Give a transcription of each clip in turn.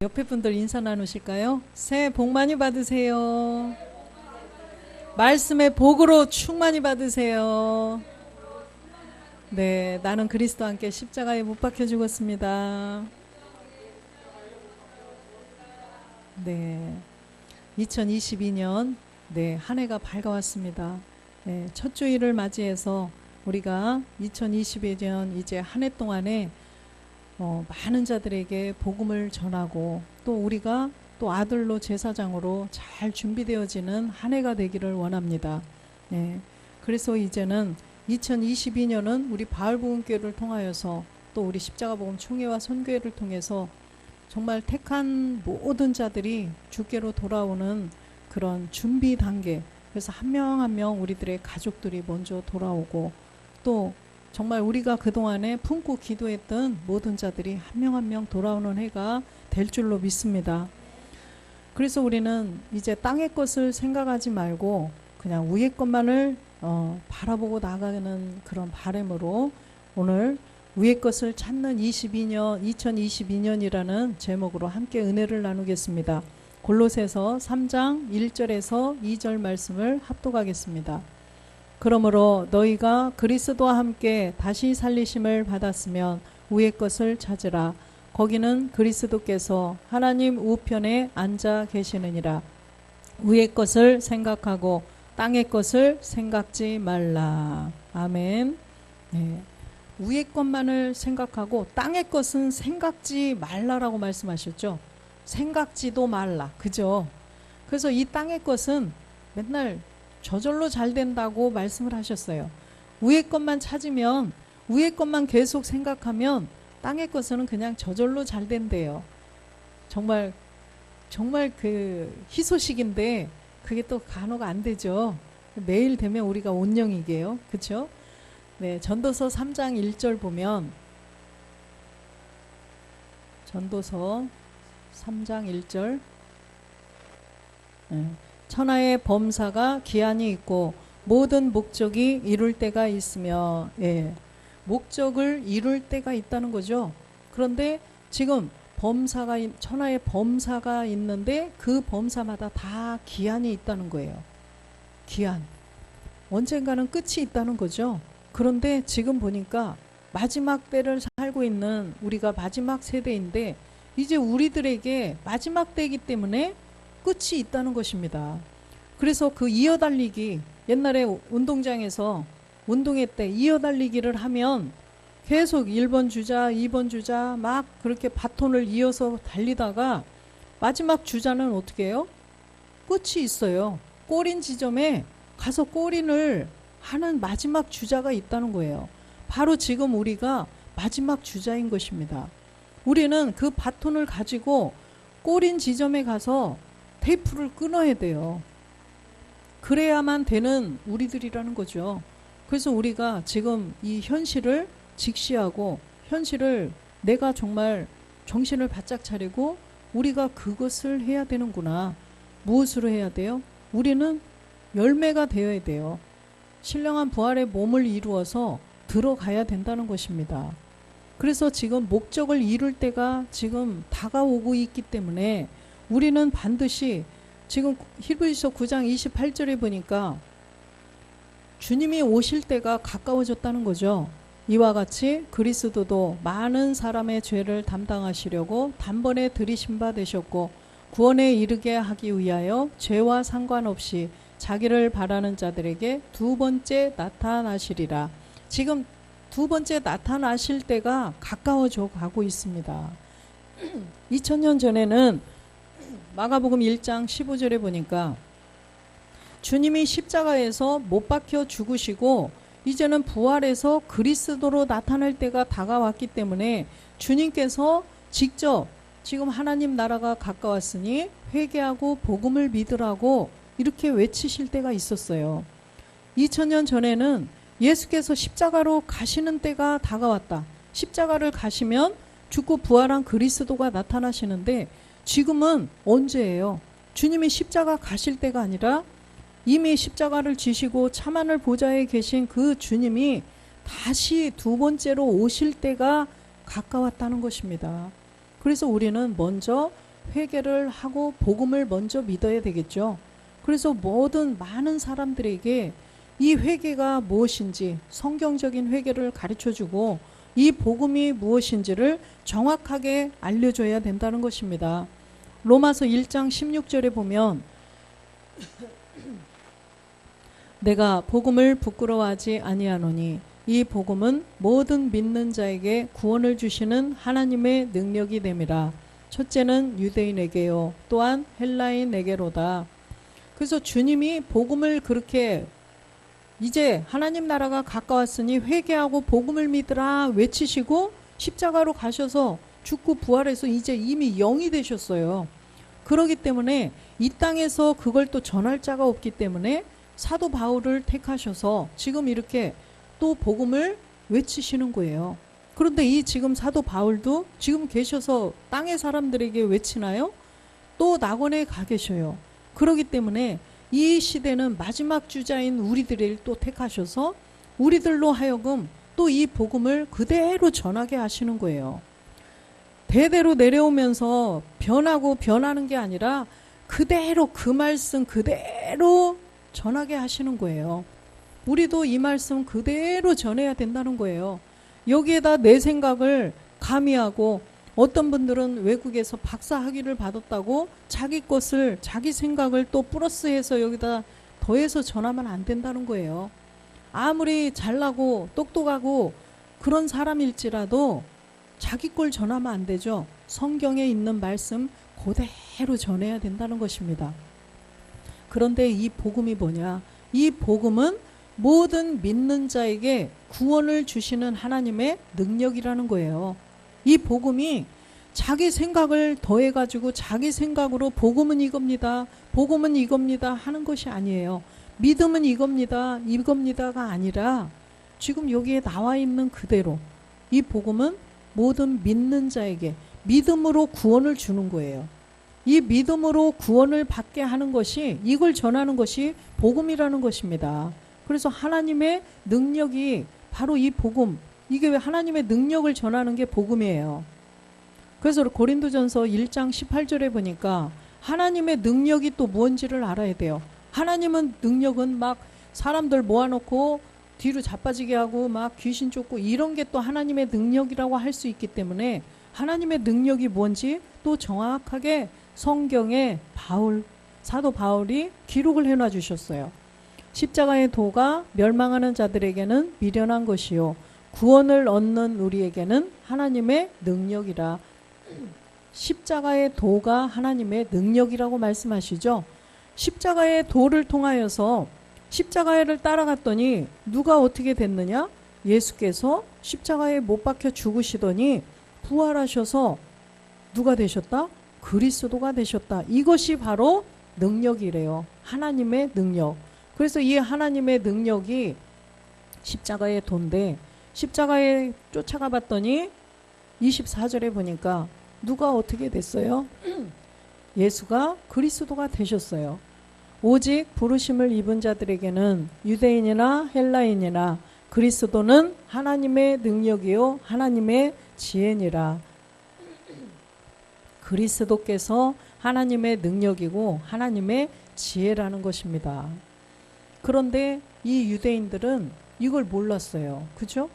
옆에 분들 인사 나누실까요? 새해 복 많이 받으세요. 말씀의 복으로 충만히 받으세요. 네, 나는 그리스도와 함께 십자가에 못 박혀 죽었습니다. 네, 2022년 한 해가 밝아왔습니다. 네, 첫 주일을 맞이해서 우리가 2022년 이제 한 해 동안에 많은 자들에게 복음을 전하고 또 우리가 또 아들로 제사장으로 잘 준비되어지는 한 해가 되기를 원합니다. 네, 그래서 이제는 2022년은 우리 바울복음교회를 통하여서 또 우리 십자가복음 총회와 선교회를 통해서 정말 택한 모든 자들이 주께로 돌아오는 그런 준비 단계, 그래서 한 명 한 명 우리들의 가족들이 먼저 돌아오고 또 정말 우리가 그동안에 품고 기도했던 모든 자들이 한 명 한 명 돌아오는 해가 될 줄로 믿습니다. 그래서 우리는 이제 땅의 것을 생각하지 말고 그냥 위의 것만을 바라보고 나가는 그런 바람으로 오늘 위의 것을 찾는 2022년이라는 제목으로 함께 은혜를 나누겠습니다. 골로새서 3장 1절에서 2절 말씀을 합독하겠습니다. 그러므로 너희가 그리스도와 함께 다시 살리심을 받았으면 위의 것을 찾으라. 거기는 그리스도께서 하나님 우편에 앉아 계시느니라. 위의 것을 생각하고 땅의 것을 생각지 말라. 아멘. 네. 위의 것만을 생각하고 땅의 것은 생각지 말라라고 말씀하셨죠. 생각지도 말라. 그죠? 그래서 이 땅의 것은 맨날 저절로 잘 된다고 말씀을 하셨어요. 위의 것만 찾으면, 위의 것만 계속 생각하면 땅의 것은 그냥 저절로 잘 된대요. 정말 그 희소식인데 그게 또 간호가 안 되죠. 매일 되면 우리가 온영이게요. 그렇죠? 네, 전도서 3장 1절 보면 전도서 3장 1절 천하의 범사가 기한이 있고 모든 목적이 이룰 때가 있으며 목적을 이룰 때가 있다는 거죠. 그런데 지금 천하의 범사가 있는데 그 범사마다 다 기한이 있다는 거예요. 기한. 언젠가는 끝이 있다는 거죠. 그런데 지금 보니까 마지막 때를 살고 있는 우리가 마지막 세대인데 이제 우리들에게 마지막 때이기 때문에 끝이 있다는 것입니다. 그래서 그 이어달리기, 옛날에 운동장에서 운동회 때 이어달리기를 하면 계속 1번 주자, 2번 주자 막 그렇게 바톤을 이어서 달리다가 마지막 주자는 어떻게 해요? 끝이 있어요. 골인 지점에 가서 골인을 하는 마지막 주자가 있다는 거예요. 바로 지금 우리가 마지막 주자인 것입니다. 우리는 그 바톤을 가지고 골인 지점에 가서 테이프를 끊어야 돼요. 그래야만 되는 우리들이라는 거죠. 그래서 우리가 지금 이 현실을 직시하고 현실을 내가 정말 정신을 바짝 차리고 우리가 그것을 해야 되는구나. 무엇으로 해야 돼요? 우리는 열매가 되어야 돼요. 신령한 부활의 몸을 이루어서 들어가야 된다는 것입니다. 그래서 지금 목적을 이룰 때가 지금 다가오고 있기 때문에 우리는 반드시 지금 히브리서 9장 28절에 보니까 주님이 오실 때가 가까워졌다는 거죠. 이와 같이 그리스도도 많은 사람의 죄를 담당하시려고 단번에 들이심 바 되셨고 구원에 이르게 하기 위하여 죄와 상관없이 자기를 바라는 자들에게 두 번째 나타나시리라. 지금 두 번째 나타나실 때가 가까워져 가고 있습니다. 2000년 전에는 마가복음 1장 15절에 보니까 주님이 십자가에서 못 박혀 죽으시고 이제는 부활해서 그리스도로 나타날 때가 다가왔기 때문에 주님께서 직접 지금 하나님 나라가 가까웠으니 회개하고 복음을 믿으라고 이렇게 외치실 때가 있었어요. 2000년 전에는 예수께서 십자가로 가시는 때가 다가왔다. 십자가를 가시면 죽고 부활한 그리스도가 나타나시는데 지금은 언제예요? 주님이 십자가 가실 때가 아니라 이미 십자가를 지시고 참하늘 보좌에 계신 그 주님이 다시 두 번째로 오실 때가 가까웠다는 것입니다. 그래서 우리는 먼저 회개를 하고 복음을 먼저 믿어야 되겠죠. 그래서 모든 많은 사람들에게 이 회개가 무엇인지 성경적인 회개를 가르쳐주고 이 복음이 무엇인지를 정확하게 알려줘야 된다는 것입니다. 로마서 1장 16절에 보면 내가 복음을 부끄러워하지 아니하노니 이 복음은 모든 믿는 자에게 구원을 주시는 하나님의 능력이 됨이라. 첫째는 유대인에게요 또한 헬라인에게로다. 그래서 주님이 복음을 그렇게 이제 하나님 나라가 가까웠으니 회개하고 복음을 믿으라 외치시고 십자가로 가셔서 죽고 부활해서 이제 이미 영이 되셨어요. 그러기 때문에 이 땅에서 그걸 또 전할 자가 없기 때문에 사도 바울을 택하셔서 지금 이렇게 또 복음을 외치시는 거예요. 그런데 이 지금 사도 바울도 지금 계셔서 땅의 사람들에게 외치나요? 또 낙원에 가 계셔요. 그러기 때문에 이 시대는 마지막 주자인 우리들을 또 택하셔서 우리들로 하여금 또 이 복음을 그대로 전하게 하시는 거예요. 대대로 내려오면서 변하고 변하는 게 아니라 그대로 그 말씀 그대로 전하게 하시는 거예요. 우리도 이 말씀 그대로 전해야 된다는 거예요. 여기에다 내 생각을 가미하고 어떤 분들은 외국에서 박사 학위를 받았다고 자기 것을 자기 생각을 또 플러스해서 여기다 더해서 전하면 안 된다는 거예요. 아무리 잘나고 똑똑하고 그런 사람일지라도 자기 걸 전하면 안 되죠. 성경에 있는 말씀 그대로 전해야 된다는 것입니다. 그런데 이 복음이 뭐냐? 이 복음은 모든 믿는 자에게 구원을 주시는 하나님의 능력이라는 거예요. 이 복음이 자기 생각을 더해가지고 자기 생각으로 복음은 이겁니다, 복음은 이겁니다 하는 것이 아니에요. 믿음은 이겁니다, 이겁니다가 아니라 지금 여기에 나와 있는 그대로 이 복음은 모든 믿는 자에게 믿음으로 구원을 주는 거예요. 이 믿음으로 구원을 받게 하는 것이, 이걸 전하는 것이 복음이라는 것입니다. 그래서 하나님의 능력이 바로 이 복음, 이게 왜 하나님의 능력을 전하는 게 복음이에요. 그래서 고린도전서 1장 18절에 보니까 하나님의 능력이 또 뭔지를 알아야 돼요. 하나님은 능력은 막 사람들 모아놓고 뒤로 자빠지게 하고 막 귀신 쫓고 이런 게 또 하나님의 능력이라고 할 수 있기 때문에 하나님의 능력이 뭔지 또 정확하게 성경에 사도 바울이 기록을 해놔 주셨어요. 십자가의 도가 멸망하는 자들에게는 미련한 것이요 구원을 얻는 우리에게는 하나님의 능력이라. 십자가의 도가 하나님의 능력이라고 말씀하시죠. 십자가의 도를 통하여서 십자가를 따라갔더니 누가 어떻게 됐느냐? 예수께서 십자가에 못 박혀 죽으시더니 부활하셔서 누가 되셨다? 그리스도가 되셨다. 이것이 바로 능력이래요. 하나님의 능력. 그래서 이 하나님의 능력이 십자가의 도인데 십자가에 쫓아가 봤더니 24절에 보니까 누가 어떻게 됐어요? 예수가 그리스도가 되셨어요. 오직 부르심을 입은 자들에게는 유대인이나 헬라인이나 그리스도는 하나님의 능력이요 하나님의 지혜니라. 그리스도께서 하나님의 능력이고 하나님의 지혜라는 것입니다. 그런데 이 유대인들은 이걸 몰랐어요. 그죠?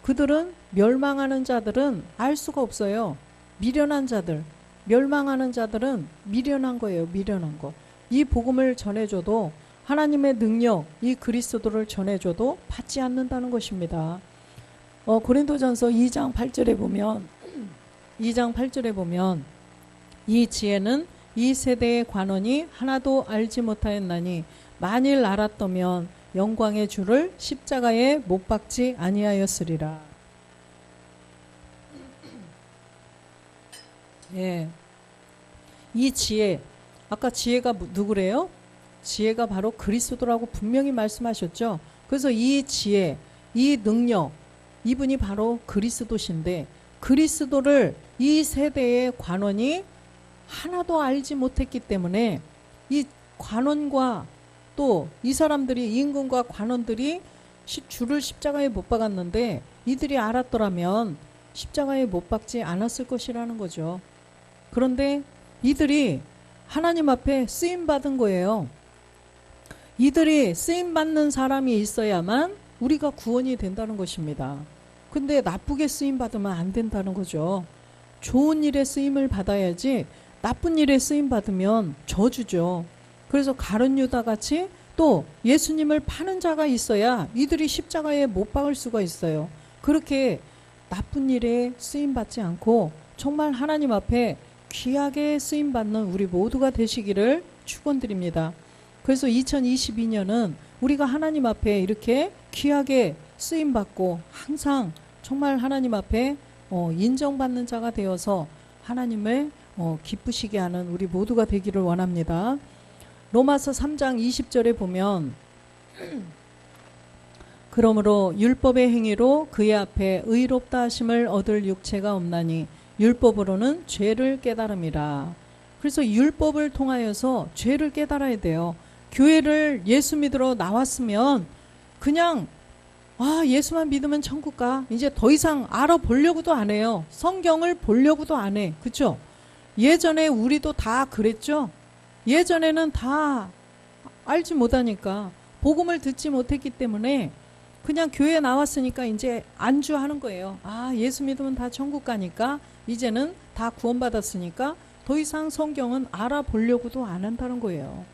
그들은 멸망하는 자들은 알 수가 없어요. 미련한 자들, 멸망하는 자들은 미련한 거예요. 미련한 거. 이 복음을 전해줘도 하나님의 능력, 이 그리스도를 전해줘도 받지 않는다는 것입니다. 고린도전서 2장 8절에 보면 이 지혜는 이 세대의 관원이 하나도 알지 못하였나니 만일 알았다면 영광의 주를 십자가에 못 박지 아니하였으리라. 예. 이 지혜, 아까 지혜가 누구래요? 지혜가 바로 그리스도라고 분명히 말씀하셨죠. 그래서 이 지혜, 이 능력, 이분이 바로 그리스도신데 그리스도를 이 세대의 관원이 하나도 알지 못했기 때문에 이 관원과 또 이 사람들이 임금과 관원들이 주를 십자가에 못 박았는데 이들이 알았더라면 십자가에 못 박지 않았을 것이라는 거죠. 그런데 이들이 하나님 앞에 쓰임 받은 거예요. 이들이 쓰임 받는 사람이 있어야만 우리가 구원이 된다는 것입니다. 근데 나쁘게 쓰임 받으면 안 된다는 거죠. 좋은 일에 쓰임을 받아야지 나쁜 일에 쓰임 받으면 저주죠. 그래서 가룟 유다 같이 또 예수님을 파는 자가 있어야 이들이 십자가에 못 박을 수가 있어요. 그렇게 나쁜 일에 쓰임 받지 않고 정말 하나님 앞에 귀하게 쓰임 받는 우리 모두가 되시기를 축원드립니다. 그래서 2022년은 우리가 하나님 앞에 이렇게 귀하게 쓰임 받고 항상 정말 하나님 앞에 인정받는 자가 되어서 하나님을 기쁘시게 하는 우리 모두가 되기를 원합니다. 로마서 3장 20절에 보면 그러므로 율법의 행위로 그의 앞에 의롭다 하심을 얻을 육체가 없나니 율법으로는 죄를 깨달음이라. 그래서 율법을 통하여서 죄를 깨달아야 돼요. 교회를 예수 믿으러 나왔으면 그냥 예수만 믿으면 천국 가. 이제 더 이상 알아보려고도 안 해요. 성경을 보려고도 안 해. 그쵸? 예전에 우리도 다 그랬죠? 예전에는 다 알지 못하니까 복음을 듣지 못했기 때문에 그냥 교회에 나왔으니까 이제 안주하는 거예요. 예수 믿으면 다 천국 가니까 이제는 다 구원받았으니까 더 이상 성경은 알아보려고도 안 한다는 거예요.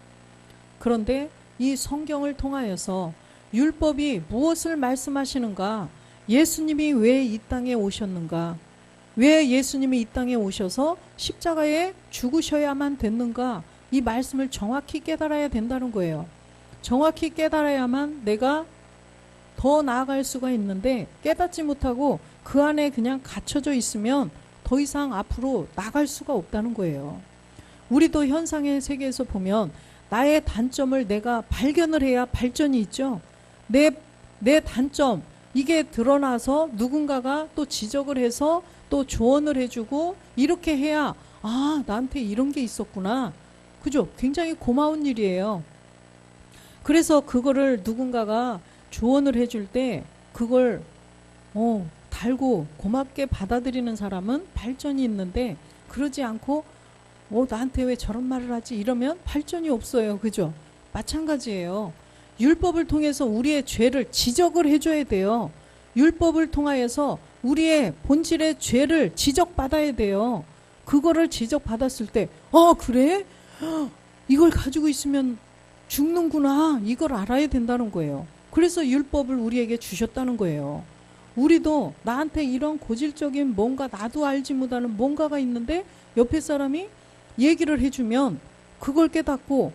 그런데 이 성경을 통하여서 율법이 무엇을 말씀하시는가? 예수님이 왜 이 땅에 오셨는가? 왜 예수님이 이 땅에 오셔서 십자가에 죽으셔야만 됐는가? 이 말씀을 정확히 깨달아야 된다는 거예요. 정확히 깨달아야만 내가 더 나아갈 수가 있는데 깨닫지 못하고 그 안에 그냥 갇혀져 있으면 더 이상 앞으로 나갈 수가 없다는 거예요. 우리도 현상의 세계에서 보면 나의 단점을 내가 발견을 해야 발전이 있죠. 내 단점 이게 드러나서 누군가가 또 지적을 해서 또 조언을 해주고 이렇게 해야 나한테 이런 게 있었구나. 그죠? 굉장히 고마운 일이에요. 그래서 그거를 누군가가 조언을 해줄 때 그걸 달고 고맙게 받아들이는 사람은 발전이 있는데 그러지 않고 나한테 왜 저런 말을 하지? 이러면 발전이 없어요. 그죠? 마찬가지예요. 율법을 통해서 우리의 죄를 지적을 해줘야 돼요. 율법을 통하여서 우리의 본질의 죄를 지적받아야 돼요. 그거를 지적받았을 때 그래? 이걸 가지고 있으면 죽는구나. 이걸 알아야 된다는 거예요. 그래서 율법을 우리에게 주셨다는 거예요. 우리도 나한테 이런 고질적인 뭔가 나도 알지 못하는 뭔가가 있는데 옆에 사람이 얘기를 해주면 그걸 깨닫고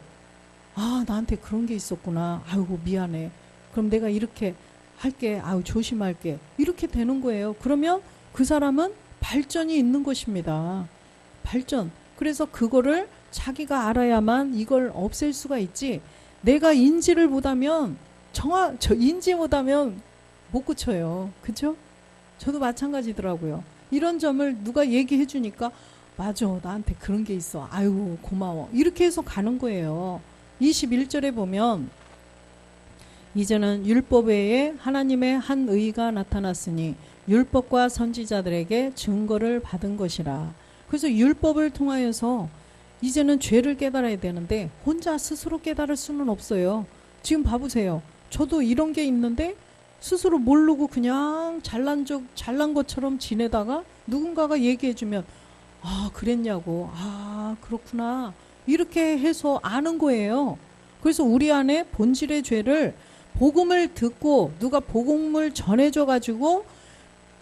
나한테 그런 게 있었구나. 아이고 미안해. 그럼 내가 이렇게 할게. 조심할게. 이렇게 되는 거예요. 그러면 그 사람은 발전이 있는 것입니다. 발전. 그래서 그거를 자기가 알아야만 이걸 없앨 수가 있지. 내가 인지를 못하면 인지 못하면 못 고쳐요. 그죠? 저도 마찬가지더라고요. 이런 점을 누가 얘기해 주니까 맞아. 나한테 그런 게 있어. 아유 고마워. 이렇게 해서 가는 거예요. 21절에 보면 이제는 율법 외에 하나님의 한 의가 나타났으니 율법과 선지자들에게 증거를 받은 것이라. 그래서 율법을 통하여서 이제는 죄를 깨달아야 되는데 혼자 스스로 깨달을 수는 없어요. 지금 봐보세요. 저도 이런 게 있는데 스스로 모르고 그냥 잘난 것처럼 지내다가 누군가가 얘기해주면 그랬냐고. 그렇구나. 이렇게 해서 아는 거예요. 그래서 우리 안에 본질의 죄를 복음을 듣고 누가 복음을 전해줘가지고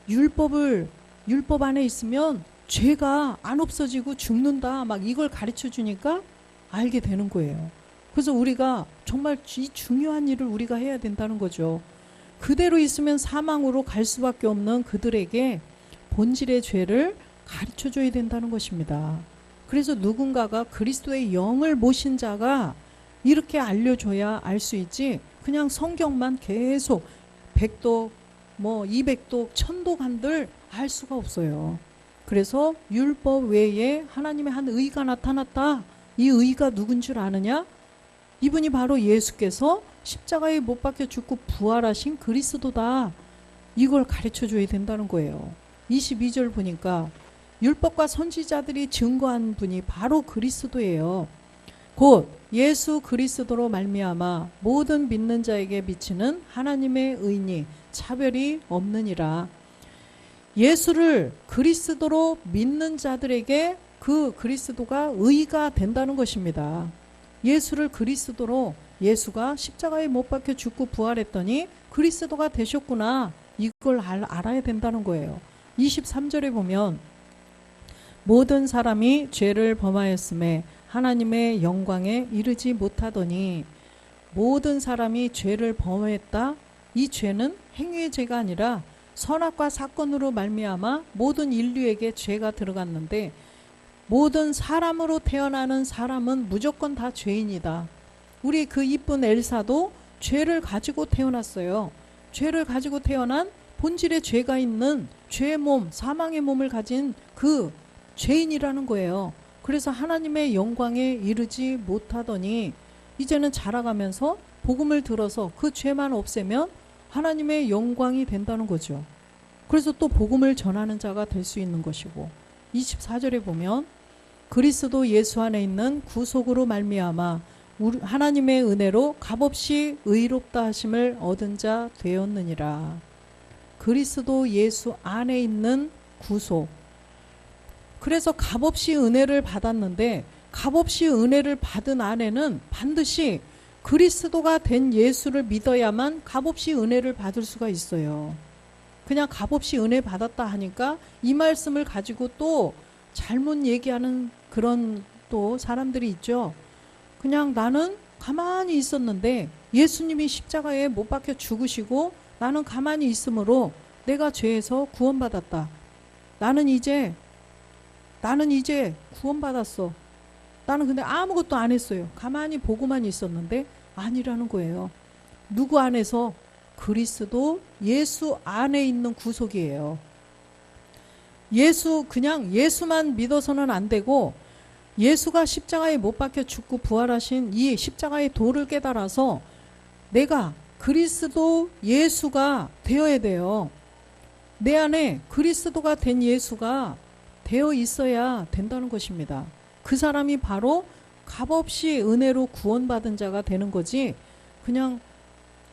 율법 안에 있으면 죄가 안 없어지고 죽는다. 막 이걸 가르쳐 주니까 알게 되는 거예요. 그래서 우리가 정말 이 중요한 일을 우리가 해야 된다는 거죠. 그대로 있으면 사망으로 갈 수밖에 없는 그들에게 본질의 죄를 가르쳐 줘야 된다는 것입니다. 그래서 누군가가 그리스도의 영을 모신 자가 이렇게 알려줘야 알 수 있지 그냥 성경만 계속 100독 200독 1000독 한들 알 수가 없어요. 그래서 율법 외에 하나님의 한 의가 나타났다. 이 의가 누군 줄 아느냐? 이분이 바로 예수께서 십자가에 못 박혀 죽고 부활하신 그리스도다. 이걸 가르쳐 줘야 된다는 거예요. 22절 보니까 율법과 선지자들이 증거한 분이 바로 그리스도예요. 곧 예수 그리스도로 말미암아 모든 믿는 자에게 비치는 하나님의 의니 차별이 없느니라. 예수를 그리스도로 믿는 자들에게 그 그리스도가 의가 된다는 것입니다. 예수를 그리스도로, 예수가 십자가에 못 박혀 죽고 부활했더니 그리스도가 되셨구나, 이걸 알아야 된다는 거예요. 23절에 보면 모든 사람이 죄를 범하였음에 하나님의 영광에 이르지 못하더니, 모든 사람이 죄를 범했다. 이 죄는 행위의 죄가 아니라 선악과 사건으로 말미암아 모든 인류에게 죄가 들어갔는데, 모든 사람으로 태어나는 사람은 무조건 다 죄인이다. 우리 그 이쁜 엘사도 죄를 가지고 태어났어요. 죄를 가지고 태어난 본질의 죄가 있는 죄의 몸, 사망의 몸을 가진 그 죄인이라는 거예요. 그래서 하나님의 영광에 이르지 못하더니 이제는 자라가면서 복음을 들어서 그 죄만 없애면 하나님의 영광이 된다는 거죠. 그래서 또 복음을 전하는 자가 될 수 있는 것이고, 24절에 보면 그리스도 예수 안에 있는 구속으로 말미암아 하나님의 은혜로 값없이 의롭다 하심을 얻은 자 되었느니라. 그리스도 예수 안에 있는 구속. 그래서 값없이 은혜를 받았는데, 값없이 은혜를 받은 안에는 반드시 그리스도가 된 예수를 믿어야만 값없이 은혜를 받을 수가 있어요. 그냥 값없이 은혜 받았다 하니까 이 말씀을 가지고 또 잘못 얘기하는 그런 또 사람들이 있죠. 그냥 나는 가만히 있었는데 예수님이 십자가에 못 박혀 죽으시고 나는 가만히 있으므로 내가 죄에서 구원받았다. 나는 이제 구원받았어. 나는 근데 아무것도 안 했어요. 가만히 보고만 있었는데, 아니라는 거예요. 누구 안에서? 그리스도 예수 안에 있는 구속이에요. 그냥 예수만 믿어서는 안 되고, 예수가 십자가에 못 박혀 죽고 부활하신 이 십자가의 도를 깨달아서 내가 그리스도 예수가 되어야 돼요. 내 안에 그리스도가 된 예수가 되어 있어야 된다는 것입니다. 그 사람이 바로 값없이 은혜로 구원받은 자가 되는 거지, 그냥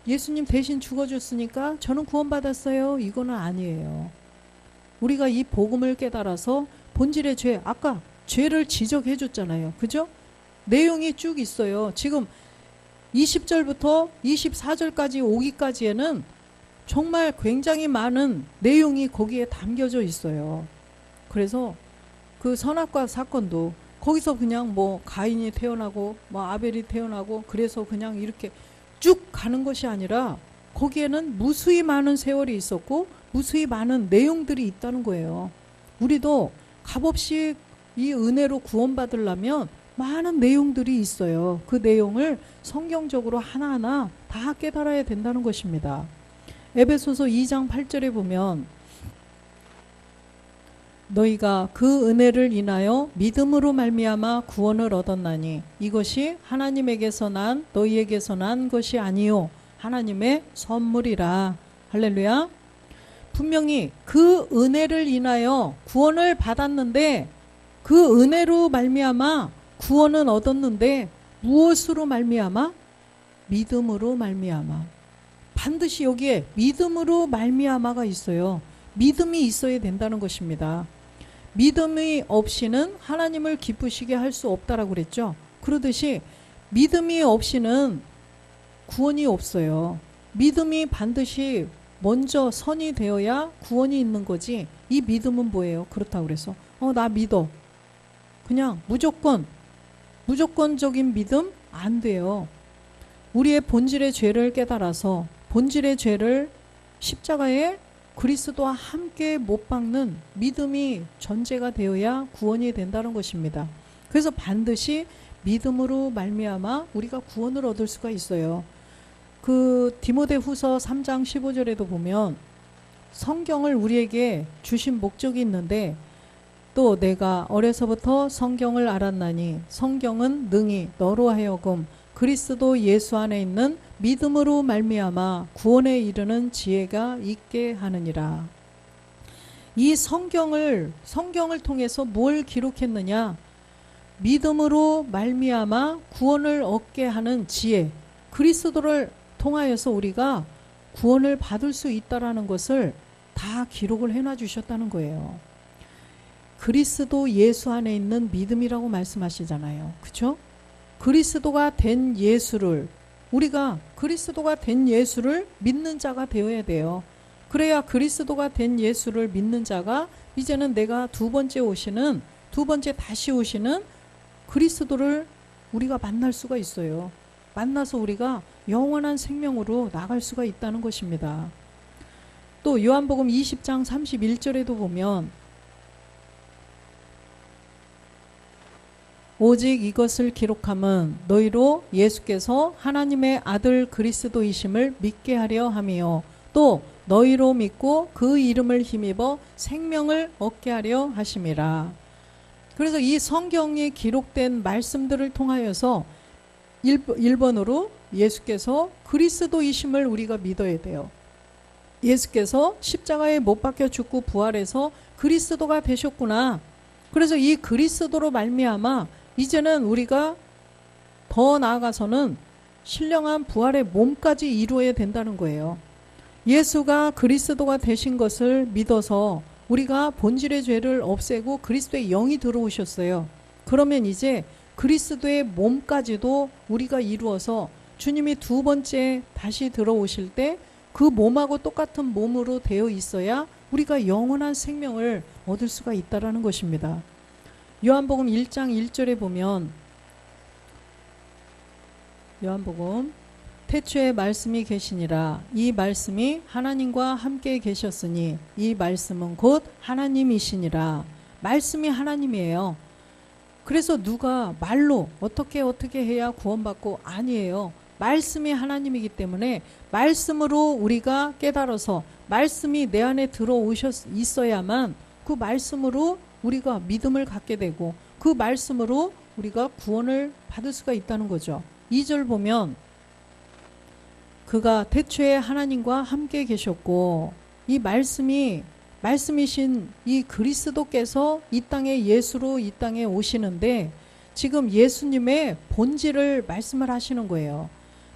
예수님 대신 죽어줬으니까 저는 구원받았어요, 이거는 아니에요. 우리가 이 복음을 깨달아서 본질의 죄, 아까 죄를 지적해 줬잖아요. 그죠? 내용이 쭉 있어요. 지금 20절부터 24절까지 오기까지에는 정말 굉장히 많은 내용이 거기에 담겨져 있어요. 그래서 그 선악과 사건도 거기서 그냥 뭐 가인이 태어나고 뭐 아벨이 태어나고 그래서 그냥 이렇게 쭉 가는 것이 아니라 거기에는 무수히 많은 세월이 있었고 무수히 많은 내용들이 있다는 거예요. 우리도 값없이 이 은혜로 구원받으려면 많은 내용들이 있어요. 그 내용을 성경적으로 하나하나 다 깨달아야 된다는 것입니다. 에베소서 2장 8절에 보면 너희가 그 은혜를 인하여 믿음으로 말미암아 구원을 얻었나니 이것이 하나님에게서 난 너희에게서 난 것이 아니요 하나님의 선물이라. 할렐루야. 분명히 그 은혜를 인하여 구원을 받았는데, 그 은혜로 말미암아 구원은 얻었는데 무엇으로 말미암아? 믿음으로 말미암아. 반드시 여기에 믿음으로 말미암아가 있어요. 믿음이 있어야 된다는 것입니다. 믿음이 없이는 하나님을 기쁘시게 할 수 없다라고 그랬죠. 그러듯이 믿음이 없이는 구원이 없어요. 믿음이 반드시 먼저 선이 되어야 구원이 있는 거지. 이 믿음은 뭐예요? 그렇다고 그래서 나 믿어, 그냥 무조건적인 믿음 안 돼요. 우리의 본질의 죄를 깨달아서 본질의 죄를 십자가에 그리스도와 함께 못 박는 믿음이 전제가 되어야 구원이 된다는 것입니다. 그래서 반드시 믿음으로 말미암아 우리가 구원을 얻을 수가 있어요. 그 디모데후서 3장 15절에도 보면 성경을 우리에게 주신 목적이 있는데, 또 내가 어려서부터 성경을 알았나니 성경은 능히 너로 하여금 그리스도 예수 안에 있는 믿음으로 말미암아 구원에 이르는 지혜가 있게 하느니라. 이 성경을 통해서 뭘 기록했느냐? 믿음으로 말미암아 구원을 얻게 하는 지혜, 그리스도를 통하여서 우리가 구원을 받을 수 있다라는 것을 다 기록을 해놔 주셨다는 거예요. 그리스도 예수 안에 있는 믿음이라고 말씀하시잖아요. 그렇죠? 그리스도가 된 예수를, 우리가 그리스도가 된 예수를 믿는 자가 되어야 돼요. 그래야 그리스도가 된 예수를 믿는 자가 이제는 내가 두 번째 다시 오시는 그리스도를 우리가 만날 수가 있어요. 만나서 우리가 영원한 생명으로 나갈 수가 있다는 것입니다. 또 요한복음 20장 31절에도 보면 오직 이것을 기록함은 너희로 예수께서 하나님의 아들 그리스도이심을 믿게 하려 함이요 또 너희로 믿고 그 이름을 힘입어 생명을 얻게 하려 하심이라. 그래서 이 성경에 기록된 말씀들을 통하여서 1번으로 예수께서 그리스도이심을 우리가 믿어야 돼요. 예수께서 십자가에 못 박혀 죽고 부활해서 그리스도가 되셨구나. 그래서 이 그리스도로 말미암아 이제는 우리가 더 나아가서는 신령한 부활의 몸까지 이루어야 된다는 거예요. 예수가 그리스도가 되신 것을 믿어서 우리가 본질의 죄를 없애고 그리스도의 영이 들어오셨어요. 그러면 이제 그리스도의 몸까지도 우리가 이루어서 주님이 두 번째 다시 들어오실 때 그 몸하고 똑같은 몸으로 되어 있어야 우리가 영원한 생명을 얻을 수가 있다라는 것입니다. 요한복음 1장 1절에 보면 요한복음 태초에 말씀이 계시니라 이 말씀이 하나님과 함께 계셨으니 이 말씀은 곧 하나님이시니라. 말씀이 하나님이에요. 그래서 누가 말로 어떻게 해야 구원받고 아니에요. 말씀이 하나님이기 때문에 말씀으로 우리가 깨달아서 말씀이 내 안에 있어야만 그 말씀으로 우리가 믿음을 갖게 되고 그 말씀으로 우리가 구원을 받을 수가 있다는 거죠. 2절 보면 그가 태초에 하나님과 함께 계셨고 이 말씀이신 이 그리스도께서 이 땅에 예수로 이 땅에 오시는데 지금 예수님의 본질을 말씀을 하시는 거예요.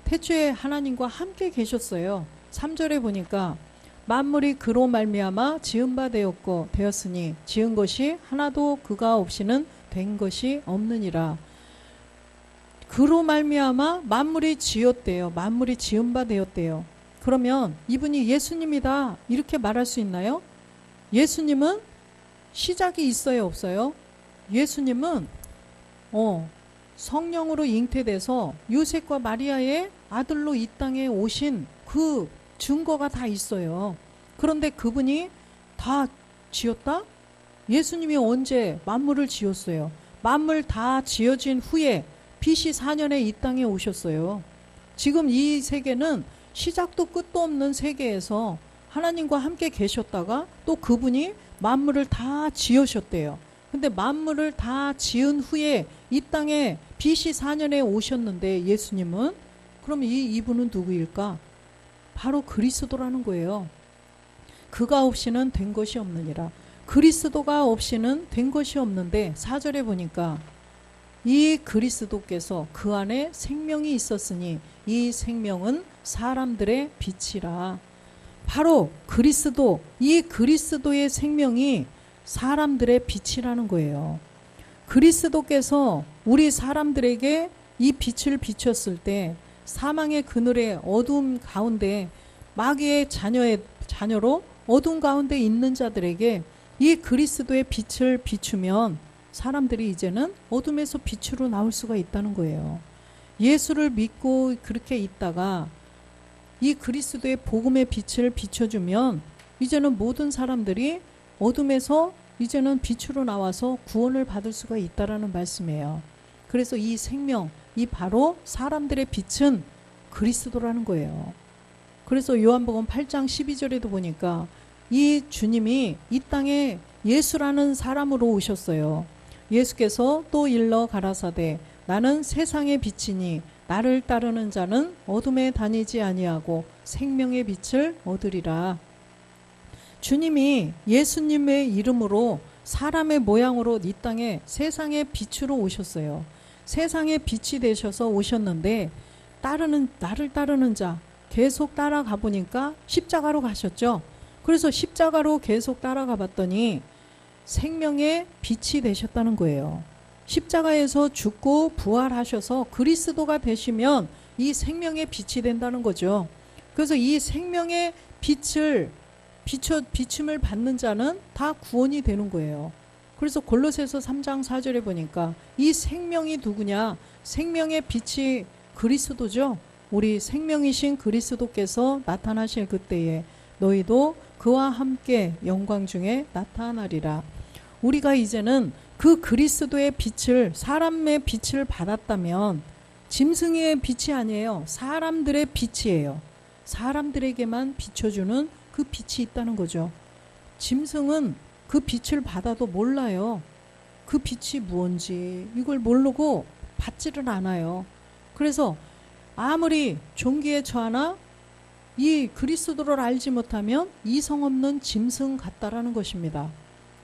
태초에 하나님과 함께 계셨어요. 3절에 보니까 만물이 그로 말미암아 지은 바 되었으니 지은 것이 하나도 그가 없이는 된 것이 없느니라. 그로 말미암아 만물이 지었대요. 만물이 지은 바 되었대요. 그러면 이분이 예수님이다 이렇게 말할 수 있나요? 예수님은 시작이 있어요, 없어요? 예수님은 성령으로 잉태돼서 요셉과 마리아의 아들로 이 땅에 오신 그 증거가 다 있어요. 그런데 그분이 다 지었다? 예수님이 언제 만물을 지었어요? 만물 다 지어진 후에 BC 4년에 이 땅에 오셨어요. 지금 이 세계는 시작도 끝도 없는 세계에서 하나님과 함께 계셨다가 또 그분이 만물을 다 지으셨대요. 근데 만물을 다 지은 후에 이 땅에 BC 4년에 오셨는데 예수님은 그럼 이분은 누구일까? 바로 그리스도라는 거예요. 그가 없이는 된 것이 없느니라. 그리스도가 없이는 된 것이 없는데 4절에 보니까 이 그리스도께서 그 안에 생명이 있었으니 이 생명은 사람들의 빛이라. 바로 그리스도, 이 그리스도의 생명이 사람들의 빛이라는 거예요. 그리스도께서 우리 사람들에게 이 빛을 비췄을 때 사망의 그늘의 어두움 가운데 마귀의 자녀로 어두움 가운데 있는 자들에게 이 그리스도의 빛을 비추면 사람들이 이제는 어둠에서 빛으로 나올 수가 있다는 거예요. 예수를 믿고 그렇게 있다가 이 그리스도의 복음의 빛을 비춰주면 이제는 모든 사람들이 어둠에서 이제는 빛으로 나와서 구원을 받을 수가 있다라는 말씀이에요. 그래서 이 생명, 이 바로 사람들의 빛은 그리스도라는 거예요. 그래서 요한복음 8장 12절에도 보니까 이 주님이 이 땅에 예수라는 사람으로 오셨어요. 예수께서 또 일러 가라사대 나는 세상의 빛이니 나를 따르는 자는 어둠에 다니지 아니하고 생명의 빛을 얻으리라. 주님이 예수님의 이름으로 사람의 모양으로 이 땅에 세상의 빛으로 오셨어요. 세상의 빛이 되셔서 오셨는데 나를 따르는 자 계속 따라가 보니까 십자가로 가셨죠. 그래서 십자가로 계속 따라가 봤더니 생명의 빛이 되셨다는 거예요. 십자가에서 죽고 부활하셔서 그리스도가 되시면 이 생명의 빛이 된다는 거죠. 그래서 이 생명의 비춤을 받는 자는 다 구원이 되는 거예요. 그래서 골로새서 3장 4절에 보니까 이 생명이 누구냐? 생명의 빛이 그리스도죠. 우리 생명이신 그리스도께서 나타나실 그때에 너희도 그와 함께 영광 중에 나타나리라. 우리가 이제는 그 그리스도의 빛을, 사람의 빛을 받았다면 짐승의 빛이 아니에요. 사람들의 빛이에요. 사람들에게만 비춰주는 그 빛이 있다는 거죠. 짐승은 그 빛을 받아도 몰라요. 그 빛이 무언지 이걸 모르고 받지를 않아요. 그래서 아무리 종기에 처하나 이 그리스도를 알지 못하면 이성 없는 짐승 같다라는 것입니다.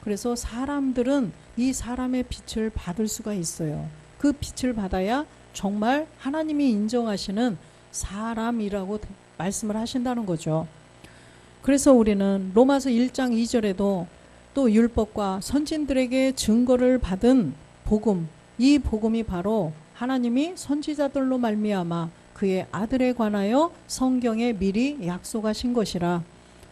그래서 사람들은 이 사람의 빛을 받을 수가 있어요. 그 빛을 받아야 정말 하나님이 인정하시는 사람이라고 말씀을 하신다는 거죠. 그래서 우리는 로마서 1장 2절에도 또 율법과 선진들에게 증거를 받은 복음, 이 복음이 바로 하나님이 선지자들로 말미암아 그의 아들에 관하여 성경에 미리 약속하신 것이라.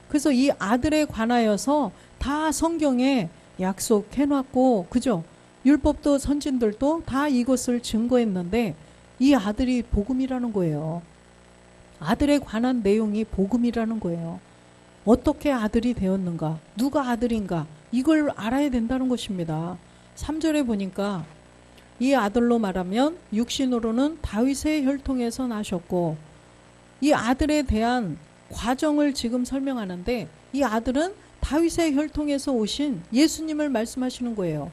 그래서 이 아들에 관하여서 다 성경에 약속해놨고, 그죠? 율법도 선진들도 다 이것을 증거했는데 이 아들이 복음이라는 거예요. 아들에 관한 내용이 복음이라는 거예요. 어떻게 아들이 되었는가? 누가 아들인가? 이걸 알아야 된다는 것입니다. 3절에 보니까 이 아들로 말하면 육신으로는 다윗의 혈통에서 나셨고, 이 아들에 대한 과정을 지금 설명하는데 이 아들은 다윗의 혈통에서 오신 예수님을 말씀하시는 거예요.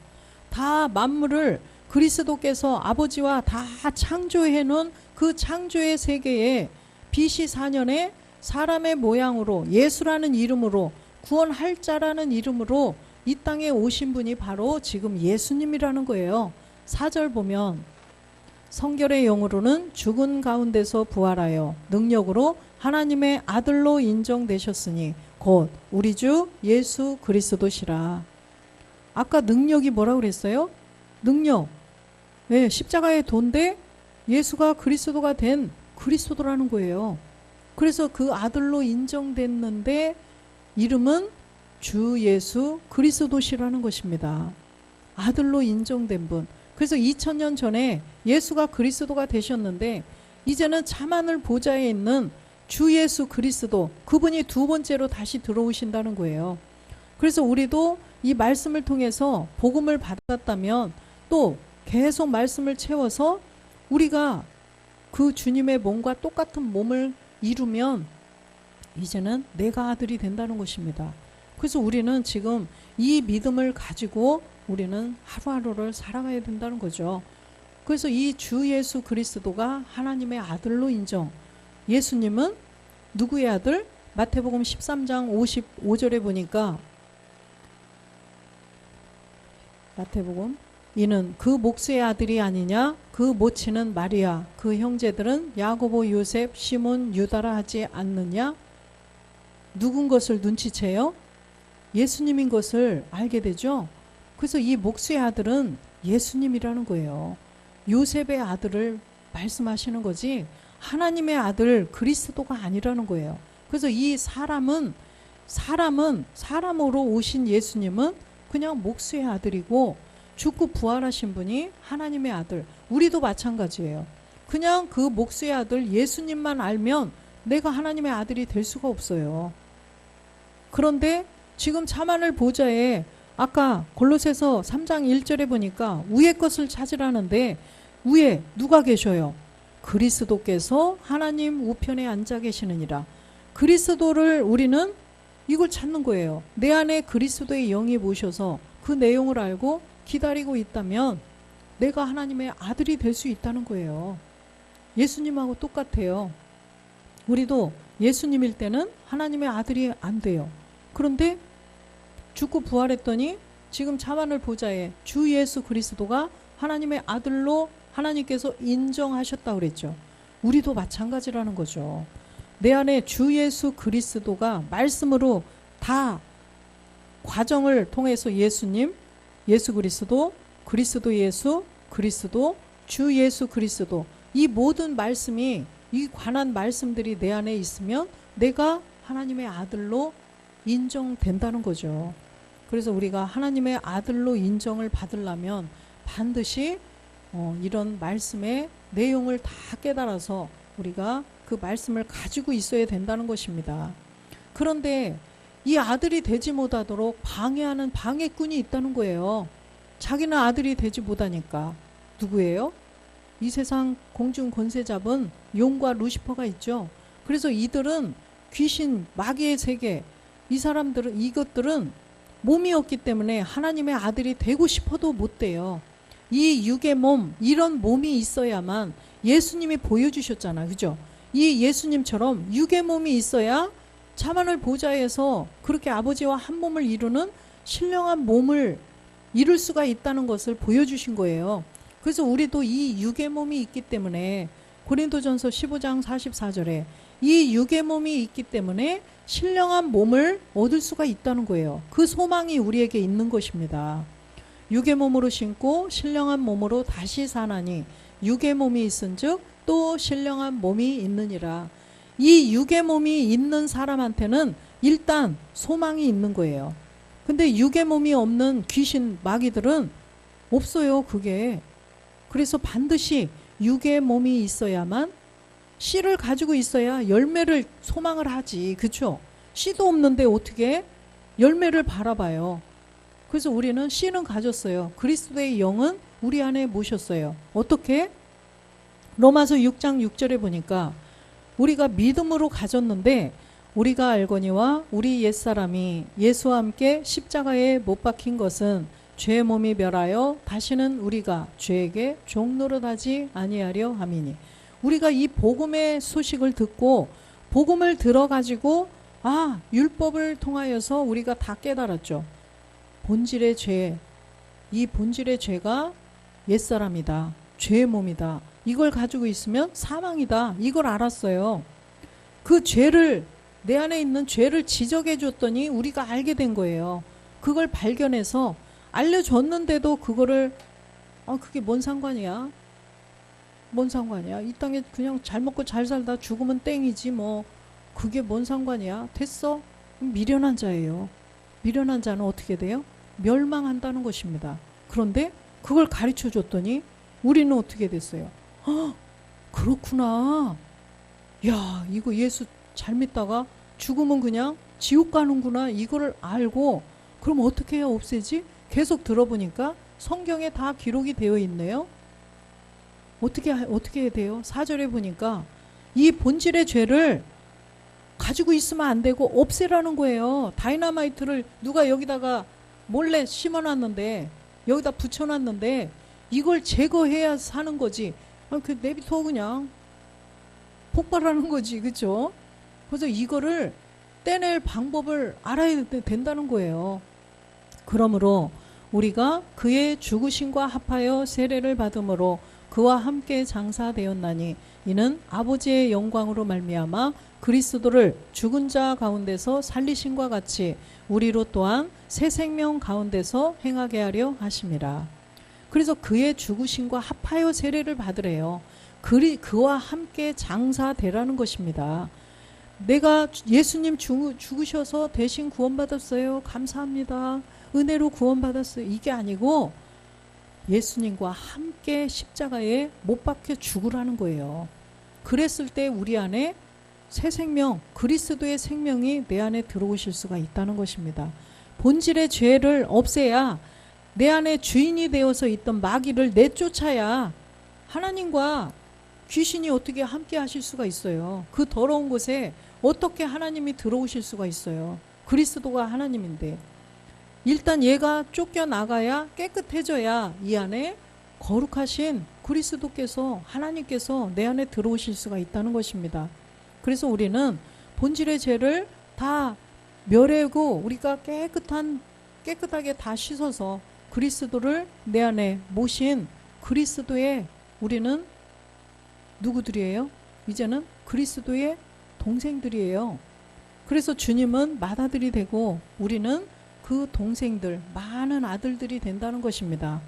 다 만물을 그리스도께서 아버지와 다 창조해 놓은 그 창조의 세계에 BC 4년에 사람의 모양으로 예수라는 이름으로 구원할 자라는 이름으로 이 땅에 오신 분이 바로 지금 예수님이라는 거예요. 4절 보면 성결의 영으로는 죽은 가운데서 부활하여 능력으로 하나님의 아들로 인정되셨으니 곧 우리 주 예수 그리스도시라. 아까 능력이 뭐라고 그랬어요? 능력. 네, 십자가의 도인데 예수가 그리스도가 된 그리스도라는 거예요. 그래서 그 아들로 인정됐는데 이름은 주 예수 그리스도시라는 것입니다. 아들로 인정된 분. 그래서 2000년 전에 예수가 그리스도가 되셨는데 이제는 참하늘 보좌에 있는 주 예수 그리스도, 그분이 두 번째로 다시 들어오신다는 거예요. 그래서 우리도 이 말씀을 통해서 복음을 받았다면 또 계속 말씀을 채워서 우리가 그 주님의 몸과 똑같은 몸을 이루면 이제는 내가 아들이 된다는 것입니다. 그래서 우리는 지금 이 믿음을 가지고 우리는 하루하루를 살아가야 된다는 거죠. 그래서 이 주 예수 그리스도가 하나님의 아들로 인정. 예수님은 누구의 아들? 마태복음 13장 55절에 보니까 마태복음 이는 그 목수의 아들이 아니냐? 그 모친은 마리아, 그 형제들은 야고보, 요셉, 시몬, 유다라 하지 않느냐? 누군 것을 눈치채요? 예수님인 것을 알게 되죠. 그래서 이 목수의 아들은 예수님이라는 거예요. 요셉의 아들을 말씀하시는 거지 하나님의 아들 그리스도가 아니라는 거예요. 그래서 이 사람으로 오신 예수님은 그냥 목수의 아들이고 죽고 부활하신 분이 하나님의 아들. 우리도 마찬가지예요. 그냥 그 목수의 아들 예수님만 알면 내가 하나님의 아들이 될 수가 없어요. 그런데 지금 참하늘 보좌에 아까 골로새서 3장 1절에 보니까 위의 것을 찾으라는데 위에 누가 계셔요? 그리스도께서 하나님 우편에 앉아 계시느니라. 그리스도를 우리는 이걸 찾는 거예요. 내 안에 그리스도의 영이 모셔서 그 내용을 알고 기다리고 있다면 내가 하나님의 아들이 될 수 있다는 거예요. 예수님하고 똑같아요. 우리도 예수님일 때는 하나님의 아들이 안 돼요. 그런데 죽고 부활했더니 지금 자만을 보좌에 주 예수 그리스도가 하나님의 아들로 하나님께서 인정하셨다고 그랬죠. 우리도 마찬가지라는 거죠. 내 안에 주 예수 그리스도가 말씀으로 다 과정을 통해서 예수님, 예수 그리스도, 그리스도 예수, 그리스도, 주 예수 그리스도, 이 모든 말씀이, 이 관한 말씀들이 내 안에 있으면 내가 하나님의 아들로 인정된다는 거죠. 그래서 우리가 하나님의 아들로 인정을 받으려면 반드시 이런 말씀의 내용을 다 깨달아서 우리가 그 말씀을 가지고 있어야 된다는 것입니다. 그런데 이 아들이 되지 못하도록 방해하는 방해꾼이 있다는 거예요. 자기는 아들이 되지 못하니까. 누구예요? 이 세상 공중 권세 잡은 용과 루시퍼가 있죠. 그래서 이들은 귀신, 마귀의 세계, 이것들은 몸이 없기 때문에 하나님의 아들이 되고 싶어도 못 돼요. 이 육의 몸, 이런 몸이 있어야만, 예수님이 보여주셨잖아, 그죠? 이 예수님처럼 육의 몸이 있어야 자만을 보좌에서 그렇게 아버지와 한 몸을 이루는 신령한 몸을 이룰 수가 있다는 것을 보여주신 거예요. 그래서 우리도 이 육의 몸이 있기 때문에, 고린도전서 15장 44절에 이 육의 몸이 있기 때문에 신령한 몸을 얻을 수가 있다는 거예요. 그 소망이 우리에게 있는 것입니다. 육의 몸으로 신고 신령한 몸으로 다시 사나니 육의 몸이 있은즉 또 신령한 몸이 있느니라. 이 육의 몸이 있는 사람한테는 일단 소망이 있는 거예요. 근데 육의 몸이 없는 귀신, 마귀들은 없어요, 그게. 그래서 반드시 육의 몸이 있어야만, 씨를 가지고 있어야 열매를 소망을 하지, 그렇죠? 씨도 없는데 어떻게 열매를 바라봐요. 그래서 우리는 씨는 가졌어요. 그리스도의 영은 우리 안에 모셨어요. 어떻게? 로마서 6장 6절에 보니까 우리가 믿음으로 가졌는데 우리가 알거니와 우리 옛사람이 예수와 함께 십자가에 못 박힌 것은 죄의 몸이 멸하여 다시는 우리가 죄에게 종노릇하지 아니하려 함이니. 우리가 이 복음의 소식을 듣고 복음을 들어가지고 율법을 통하여서 우리가 다 깨달았죠. 본질의 죄, 이 본질의 죄가 옛사람이다, 죄의 몸이다, 이걸 가지고 있으면 사망이다, 이걸 알았어요. 그 죄를, 내 안에 있는 죄를 지적해 줬더니 우리가 알게 된 거예요. 그걸 발견해서 알려줬는데도 그거를 그게 뭔 상관이야? 뭔 상관이야? 이 땅에 그냥 잘 먹고 잘 살다 죽으면 땡이지 뭐. 그게 뭔 상관이야? 됐어? 미련한 자예요. 미련한 자는 어떻게 돼요? 멸망한다는 것입니다. 그런데 그걸 가르쳐 줬더니 우리는 어떻게 됐어요? 그렇구나. 야, 이거 예수 잘 믿다가 죽으면 그냥 지옥 가는구나. 이거를 알고 그럼 어떻게 해야 없애지? 계속 들어보니까 성경에 다 기록이 되어 있네요. 어떻게 해야 돼요? 4절에 보니까 이 본질의 죄를 가지고 있으면 안 되고 없애라는 거예요. 다이너마이트를 누가 여기다가 몰래 심어놨는데, 여기다 붙여놨는데 이걸 제거해야 사는 거지. 그 내비둬 그냥 폭발하는 거지, 그렇죠? 그래서 이거를 떼낼 방법을 알아야 된다는 거예요. 그러므로 우리가 그의 죽으심과 합하여 세례를 받음으로 그와 함께 장사되었나니 이는 아버지의 영광으로 말미암아 그리스도를 죽은 자 가운데서 살리심과 같이 우리로 또한 새 생명 가운데서 행하게 하려 하심이라. 그래서 그의 죽으심과 합하여 세례를 받으래요. 그와 함께 장사되라는 것입니다. 내가 예수님 죽으셔서 대신 구원받았어요, 감사합니다, 은혜로 구원받았어요, 이게 아니고 예수님과 함께 십자가에 못 박혀 죽으라는 거예요. 그랬을 때 우리 안에 새 생명, 그리스도의 생명이 내 안에 들어오실 수가 있다는 것입니다. 본질의 죄를 없애야, 내 안에 주인이 되어서 있던 마귀를 내쫓아야 하나님과 귀신이 어떻게 함께 하실 수가 있어요. 그 더러운 곳에 어떻게 하나님이 들어오실 수가 있어요. 그리스도가 하나님인데. 일단 얘가 쫓겨나가야, 깨끗해져야 이 안에 거룩하신 그리스도께서, 하나님께서 내 안에 들어오실 수가 있다는 것입니다. 그래서 우리는 본질의 죄를 다 멸하고 우리가 깨끗하게 다 씻어서 그리스도를 내 안에 모신 그리스도의 우리는 누구들이에요? 이제는 그리스도의 동생들이에요. 그래서 주님은 맏아들이 되고 우리는 그 동생들, 많은 아들들이 된다는 것입니다.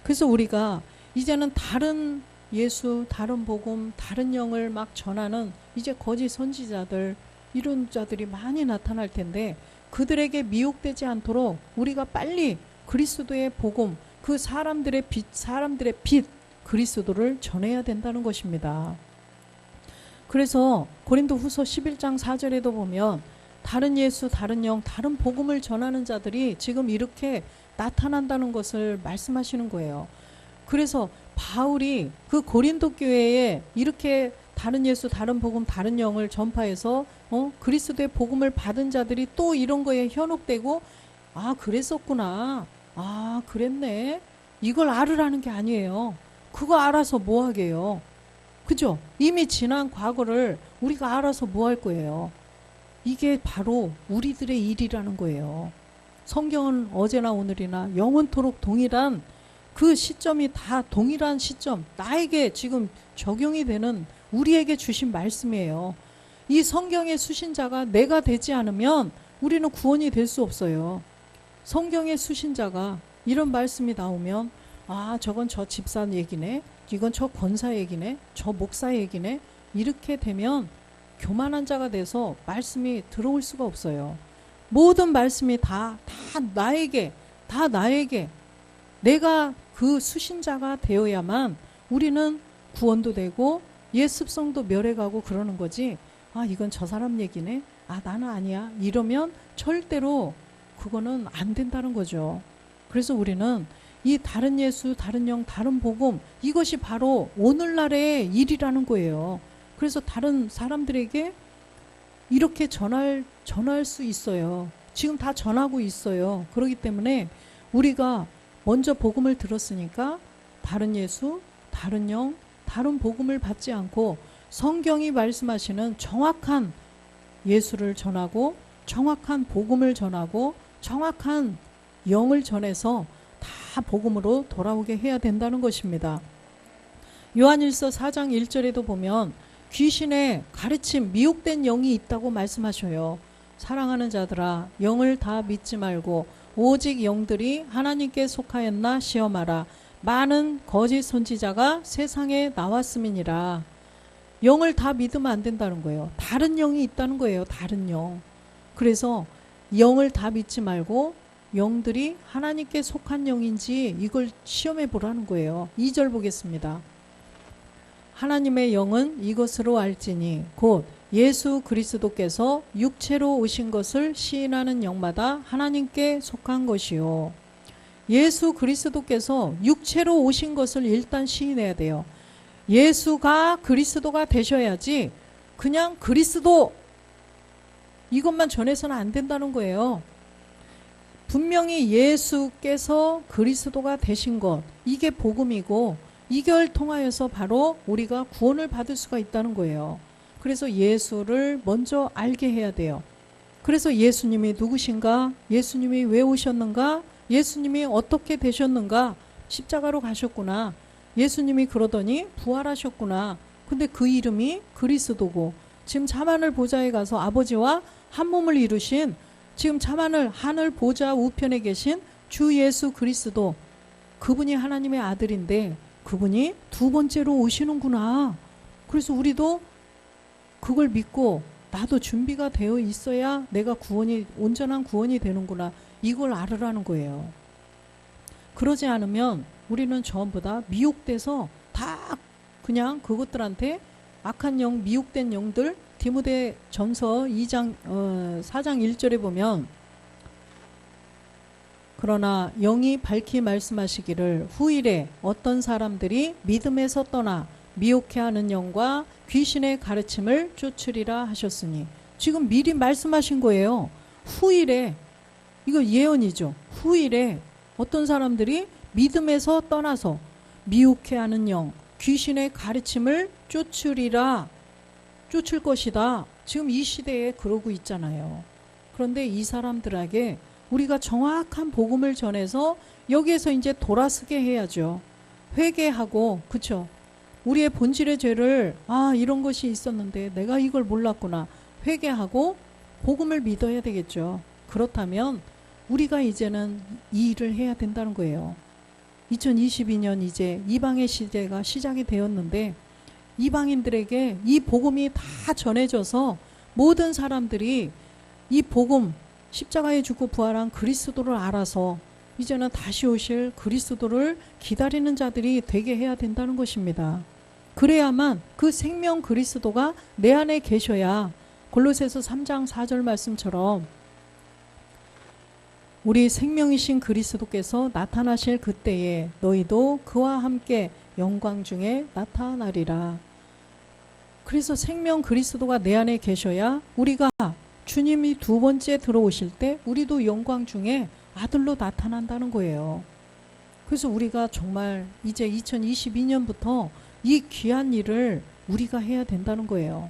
그래서 우리가 이제는 다른 예수, 다른 복음, 다른 영을 막 전하는 이제 거짓 선지자들, 이런 자들이 많이 나타날 텐데 그들에게 미혹되지 않도록 우리가 빨리 그리스도의 복음, 그 사람들의 빛 그리스도를 전해야 된다는 것입니다. 그래서 고린도후서 11장 4절에도 보면 다른 예수, 다른 영, 다른 복음을 전하는 자들이 지금 이렇게 나타난다는 것을 말씀하시는 거예요. 그래서 바울이 그 고린도 교회에 이렇게 다른 예수, 다른 복음, 다른 영을 전파해서 그리스도의 복음을 받은 자들이 또 이런 거에 현혹되고 아 그랬었구나, 아 그랬네, 이걸 알으라는 게 아니에요. 그거 알아서 뭐 하게요? 그죠? 이미 지난 과거를 우리가 알아서 뭐 할 거예요? 이게 바로 우리들의 일이라는 거예요. 성경은 어제나 오늘이나 영원토록 동일한 그 시점이 다 동일한 시점, 나에게 지금 적용이 되는 우리에게 주신 말씀이에요. 이 성경의 수신자가 내가 되지 않으면 우리는 구원이 될 수 없어요. 성경의 수신자가 이런 말씀이 나오면 아 저건 저 집사 얘기네, 이건 저 권사 얘기네, 저 목사 얘기네, 이렇게 되면 교만한 자가 돼서 말씀이 들어올 수가 없어요. 모든 말씀이 다 나에게 내가 그 수신자가 되어야만 우리는 구원도 되고 옛 습성도 멸해가고 그러는 거지. 아 이건 저 사람 얘기네, 아 나는 아니야, 이러면 절대로 그거는 안 된다는 거죠. 그래서 우리는 이 다른 예수, 다른 영, 다른 복음, 이것이 바로 오늘날의 일이라는 거예요. 그래서 다른 사람들에게 이렇게 전할 수 있어요. 지금 다 전하고 있어요. 그렇기 때문에 우리가 먼저 복음을 들었으니까 다른 예수, 다른 영, 다른 복음을 받지 않고 성경이 말씀하시는 정확한 예수를 전하고 정확한 복음을 전하고 정확한 영을 전해서 다 복음으로 돌아오게 해야 된다는 것입니다. 요한일서 4장 1절에도 보면 귀신의 가르침, 미혹된 영이 있다고 말씀하셔요. 사랑하는 자들아, 영을 다 믿지 말고 오직 영들이 하나님께 속하였나 시험하라. 많은 거짓 선지자가 세상에 나왔음이니라. 영을 다 믿으면 안 된다는 거예요. 다른 영이 있다는 거예요. 다른 영. 그래서 영을 다 믿지 말고 영들이 하나님께 속한 영인지 이걸 시험해 보라는 거예요. 2절 보겠습니다. 하나님의 영은 이것으로 알지니 곧 예수 그리스도께서 육체로 오신 것을 시인하는 영마다 하나님께 속한 것이요. 예수 그리스도께서 육체로 오신 것을 일단 시인해야 돼요. 예수가 그리스도가 되셔야지 그냥 그리스도 이것만 전해서는 안 된다는 거예요. 분명히 예수께서 그리스도가 되신 것, 이게 복음이고 이걸 통하여서 바로 우리가 구원을 받을 수가 있다는 거예요. 그래서 예수를 먼저 알게 해야 돼요. 그래서 예수님이 누구신가? 예수님이 왜 오셨는가? 예수님이 어떻게 되셨는가? 십자가로 가셨구나. 예수님이 그러더니 부활하셨구나. 근데 그 이름이 그리스도고 지금 참하늘 보좌에 가서 아버지와 한 몸을 이루신 지금 참하늘 하늘 보좌 우편에 계신 주 예수 그리스도, 그분이 하나님의 아들인데 그분이 두 번째로 오시는구나. 그래서 우리도 그걸 믿고 나도 준비가 되어 있어야 내가 온전한 구원이 되는구나. 이걸 알으라는 거예요. 그러지 않으면 우리는 전부 다 미혹돼서 다 그냥 그것들한테 악한 영, 미혹된 영들, 디모데 전서 4장 1절에 보면 그러나 영이 밝히 말씀하시기를 후일에 어떤 사람들이 믿음에서 떠나 미혹해하는 영과 귀신의 가르침을 쫓으리라 하셨으니, 지금 미리 말씀하신 거예요. 후일에, 이거 예언이죠. 후일에 어떤 사람들이 믿음에서 떠나서 미혹해하는 영, 귀신의 가르침을 쫓을 것이다. 지금 이 시대에 그러고 있잖아요. 그런데 이 사람들에게 우리가 정확한 복음을 전해서 여기에서 이제 돌아서게 해야죠. 회개하고, 그쵸? 우리의 본질의 죄를, 이런 것이 있었는데 내가 이걸 몰랐구나. 회개하고 복음을 믿어야 되겠죠. 그렇다면 우리가 이제는 이 일을 해야 된다는 거예요. 2022년 이제 이방의 시대가 시작이 되었는데 이방인들에게 이 복음이 다 전해져서 모든 사람들이 이 복음, 십자가에 죽고 부활한 그리스도를 알아서 이제는 다시 오실 그리스도를 기다리는 자들이 되게 해야 된다는 것입니다. 그래야만 그 생명 그리스도가 내 안에 계셔야 골로새서 3장 4절 말씀처럼 우리 생명이신 그리스도께서 나타나실 그때에 너희도 그와 함께 영광 중에 나타나리라. 그래서 생명 그리스도가 내 안에 계셔야 우리가 주님이 두 번째 들어오실 때 우리도 영광 중에 아들로 나타난다는 거예요. 그래서 우리가 정말 이제 2022년부터 이 귀한 일을 우리가 해야 된다는 거예요.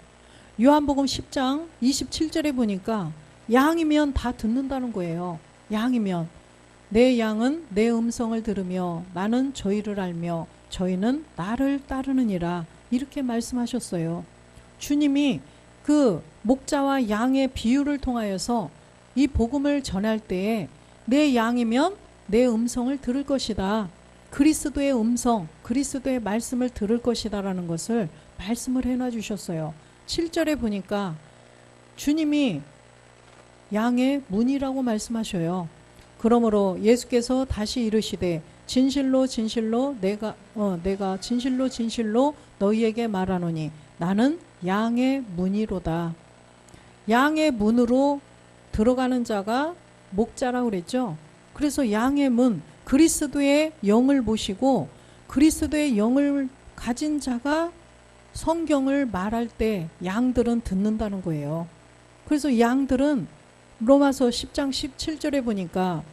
요한복음 10장 27절에 보니까 양이면 다 듣는다는 거예요. 양이면 내 양은 내 음성을 들으며 나는 저희를 알며 저희는 나를 따르느니라 이렇게 말씀하셨어요. 주님이 그 목자와 양의 비유를 통하여서 이 복음을 전할 때에 내 양이면 내 음성을 들을 것이다. 그리스도의 음성, 그리스도의 말씀을 들을 것이다 라는 것을 말씀을 해놔 주셨어요. 7절에 보니까 주님이 양의 문이라고 말씀하셔요. 그러므로 예수께서 다시 이르시되 진실로 진실로 내가 진실로 진실로 너희에게 말하노니 나는 양의 문이로다. 양의 문으로 들어가는 자가 목자라고 그랬죠. 그래서 양의 문, 그리스도의 영을 모시고 그리스도의 영을 가진 자가 성경을 말할 때 양들은 듣는다는 거예요. 그래서 양들은 로마서 10장 17절에 보니까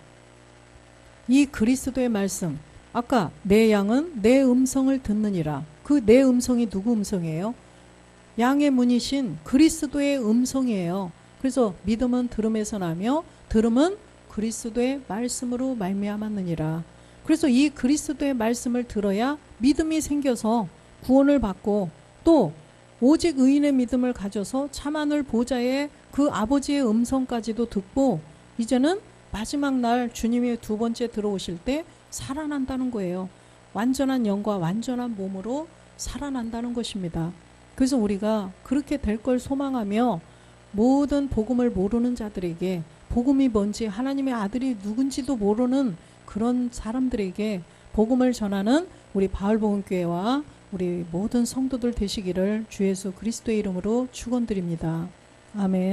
이 그리스도의 말씀, 아까 내 양은 내 음성을 듣느니라. 그 내 음성이 누구 음성이에요? 양의 문이신 그리스도의 음성이에요. 그래서 믿음은 들음에서 나며 들음은 그리스도의 말씀으로 말미암았느니라. 그래서 이 그리스도의 말씀을 들어야 믿음이 생겨서 구원을 받고 또 오직 의인의 믿음을 가져서 참하늘 보좌의 그 아버지의 음성까지도 듣고 이제는 마지막 날 주님이 두 번째 들어오실 때 살아난다는 거예요. 완전한 영과 완전한 몸으로 살아난다는 것입니다. 그래서 우리가 그렇게 될 걸 소망하며 모든 복음을 모르는 자들에게 복음이 뭔지 하나님의 아들이 누군지도 모르는 그런 사람들에게 복음을 전하는 우리 바울복음교회와 우리 모든 성도들 되시기를 주 예수 그리스도의 이름으로 축원드립니다. 아멘.